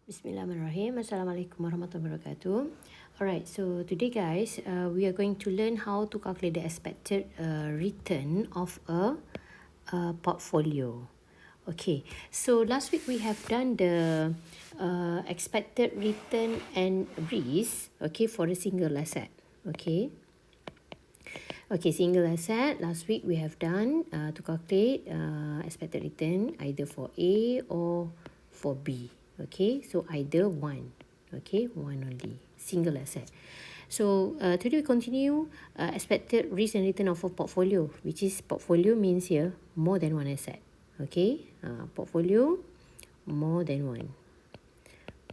Bismillahirrahmanirrahim. Assalamualaikum warahmatullahi wabarakatuh. Alright, so today guys, we are going to learn how to calculate the expected return of a portfolio. Okay, so last week we have done the expected return and risk, okay, for a single asset. Okay, single asset. Last week we have done to calculate expected return either for A or for B. Okay, so either one. Okay, one only. Single asset. So today we continue expected risk and return of a portfolio, which is portfolio means here more than one asset. Okay, portfolio more than one.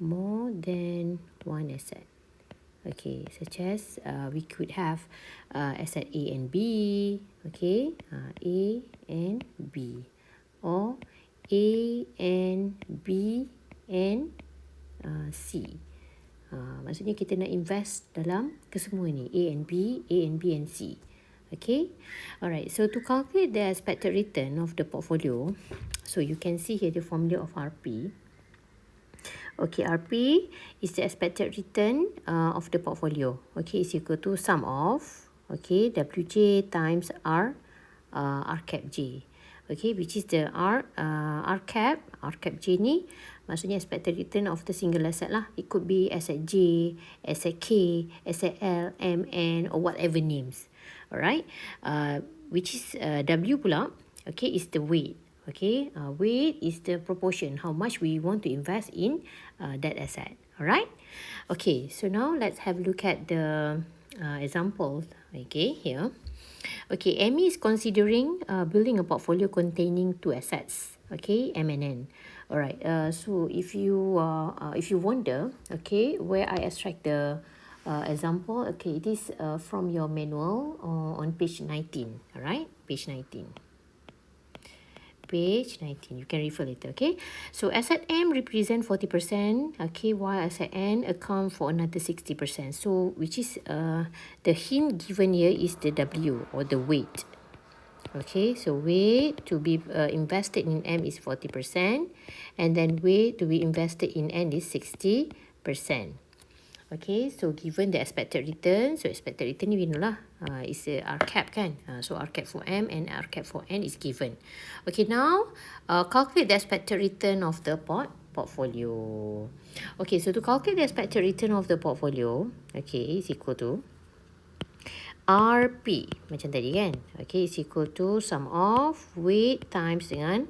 More than one asset. Okay, such as we could have asset A and B, okay, A and B, or A and B and C. Maksudnya kita nak invest dalam kesemua ni, A and B and C. Okay, alright, so to calculate the expected return of the portfolio, so you can see here the formula of RP. Okay, RP is the expected return of the portfolio. Okay, is equal to sum of, okay, WJ times R cap J. Okay, which is the R cap J ni, maksudnya expected return of the single asset lah. It could be asset J, asset K, asset L, M, N, or whatever names. Alright, which is W pula, okay, is the weight. Okay, weight is the proportion, how much we want to invest in that asset. Alright. Okay, so now let's have a look at the examples. Okay, here. Okay, Amy is considering building a portfolio containing two assets. Okay, M and N. Alright. So if you wonder, okay, where I extract the example, okay, it is from your manual on page 19. Alright, page 19. Page 19. You can refer later, okay? So asset M represent 40%, okay, while asset N account for another 60%. So which is the hint given here is the W or the weight. Okay, so weight to be invested in M is 40%, and then weight to be invested in N is 60%. Okay, so given the expected return, so expected return ni we know lah, is R cap kan. So R cap for M and R cap for N is given. Okay, now calculate the expected return of the portfolio. Okay, so to calculate the expected return of the portfolio, okay, is equal to RP, macam tadi kan. Okay, is equal to sum of weight times dengan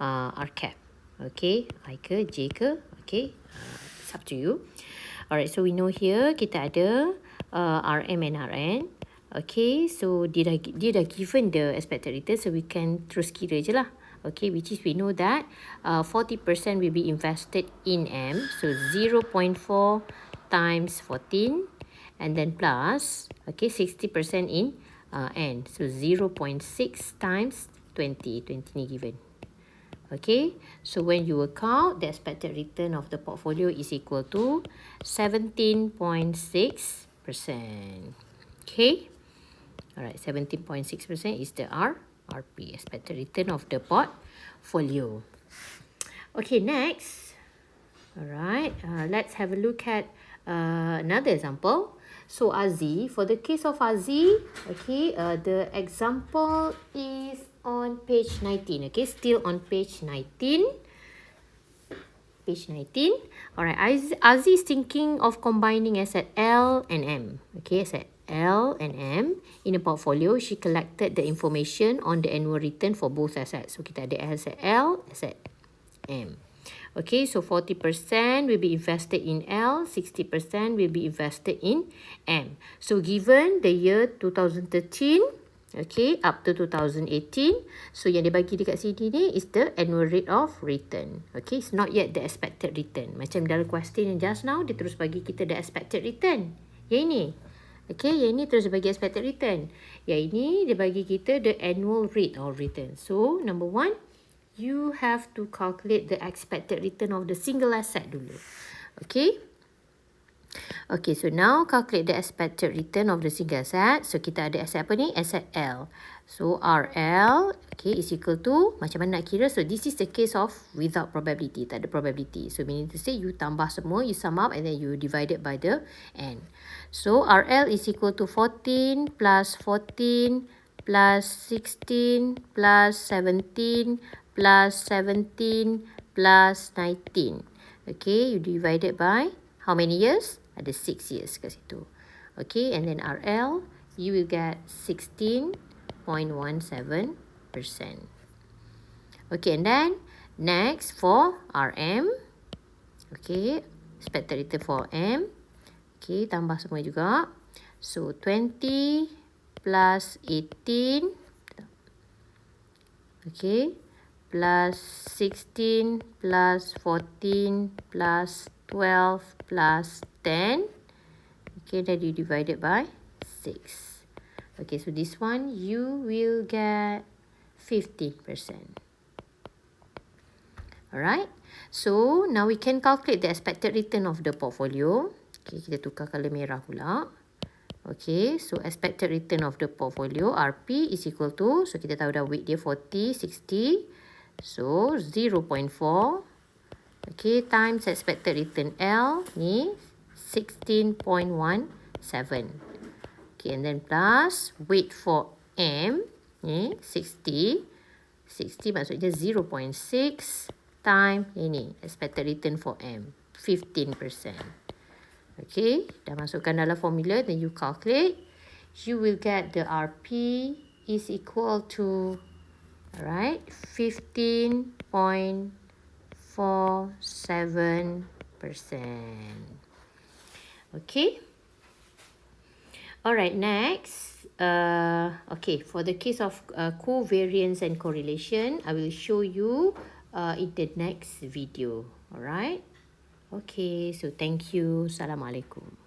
R cap. Okay, I ke, J ke, okay, it's up to you. Alright, so we know here kita ada RM and RN. Okay, so dia dah given the expected return, so we can terus kira je lah. Okay, which is we know that 40% will be invested in M, so 0.4 times 14, and then plus, okay, 60% in N, so 0.6 times 20 ni given. Okay, so when you work out, the expected return of the portfolio is equal to 17.6%. Okay, alright, 17.6% is the RP, expected return of the portfolio. Okay, next, alright, let's have a look at another example. So Azi, for the case of Azi, okay, the example is on page 19. Okay, still on page 19. Page 19. Alright, Azi is thinking of combining asset L and M. Okay, asset L and M in a portfolio. She collected the information on the annual return for both assets. So kita ada asset L, asset M. Okay, so 40% will be invested in L, 60% will be invested in M. So given the year 2013, okay, up to 2018, so yang dia bagi dekat sini ni is the annual rate of return. Okay, it's not yet the expected return. Macam dalam question yang just now, dia terus bagi kita the expected return. Yang ini. Okay, yang ini terus bagi expected return. Yang ini dia bagi kita the annual rate of return. So, number one, you have to calculate the expected return of the single asset dulu. Okay. Okay, so now calculate the expected return of the single asset. So kita ada asset apa ni? Asset L. So RL, okay, is equal to, macam mana nak kira? So this is the case of without probability, tak ada probability. So meaning to say, you tambah semua, you sum up and then you divide it by the N. So RL is equal to 14 plus 14 plus 16 plus 17 plus 17 plus 19. Okay, you divide it by how many years? Ada 6 years kat situ. Okay, and then RL, you will get 16.17%. Okay, and then next for RM. Okay, expected return for M. Okay, tambah semua juga. So, 20 plus 18. Okay, plus 16 plus 14 plus 12 plus 10. Okay, then you divide it by 6. Okay, so this one you will get 15%. Alright, so now we can calculate the expected return of the portfolio. Okay, kita tukar color merah pula. Okay, so expected return of the portfolio, RP is equal to, so kita tahu dah weight dia 40, 60. So, 0.4. Okay, times expected return L ni 16.17. Okay, and then plus weight for M ni 60. 60 maksudnya 0.6 time ini expected return for M 15%. Okay, dah masukkan dalam formula, then you calculate. You will get the RP is equal to, alright, 15.47%. Okay. Alright, next. Okay, for the case of covariance and correlation, I will show you in the next video. Alright. Okay, so thank you. Assalamualaikum.